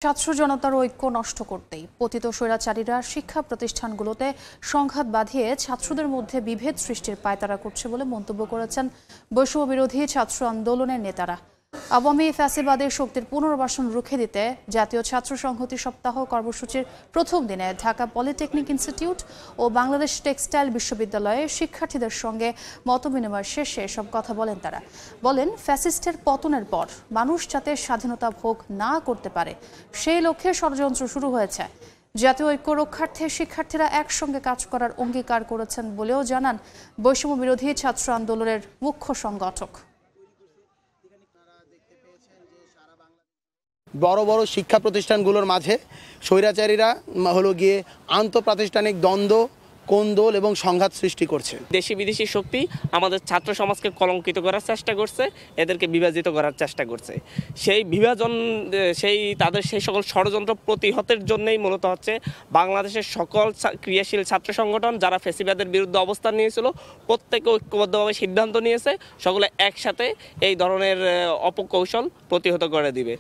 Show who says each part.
Speaker 1: ছাত্র জনতার ঐক্য নষ্ট করতেই পতিত স্বৈরাচারীরা শিক্ষা প্রতিষ্ঠানগুলোতে সংঘাত বাঁধিয়ে ছাত্রদের মধ্যে বিভেদ সৃষ্টির পায়তারা করছে বলে মন্তব্য করেছেন বৈষম্য বিরোধী ছাত্র আন্দোলনের নেতারা। আওয়ামী ফ্যাসিবাদের শক্তির পুনর্বাসন রুখে দিতে জাতীয় ছাত্র সংহতি সপ্তাহ কর্মসূচির প্রথম দিনে ঢাকা পলিটেকনিক ইনস্টিটিউট ও বাংলাদেশ টেক্সটাইল বিশ্ববিদ্যালয়ে শিক্ষার্থীদের সঙ্গে মতবিনিময় শেষে এসব কথা বলেন তারা। বলেন, ফ্যাসিস্টের পতনের পর মানুষ যাতে স্বাধীনতা ভোগ না করতে পারে সেই লক্ষ্যে ষড়যন্ত্র শুরু হয়েছে। জাতীয় ঐক্য রক্ষার্থে শিক্ষার্থীরা একসঙ্গে কাজ করার অঙ্গীকার করেছেন বলেও জানান বৈষম্য বিরোধী ছাত্র আন্দোলনের মুখ্য সংগঠক।
Speaker 2: বড় বড় শিক্ষা প্রতিষ্ঠানগুলোর মাঝে স্বৈরাচারীরা হলো গিয়ে আন্তঃপ্রাতিষ্ঠানিক দ্বন্দ্ব, কোন্দল এবং সংঘাত সৃষ্টি করছে।
Speaker 3: দেশি বিদেশি শক্তি আমাদের ছাত্র সমাজকে কলঙ্কিত করার চেষ্টা করছে, এদেরকে বিভাজিত করার চেষ্টা করছে। সেই বিভাজন তাদের সেই সকল ষড়যন্ত্র প্রতিহতের জন্যই মূলত হচ্ছে বাংলাদেশের সকল ক্রিয়াশীল ছাত্র সংগঠন যারা ফ্যাসিবাদের বিরুদ্ধে অবস্থান নিয়েছিল প্রত্যেকে ঐক্যবদ্ধভাবে সিদ্ধান্ত নিয়েছে সকলে একসাথে এই ধরনের অপকৌশল প্রতিহত করে দিবে।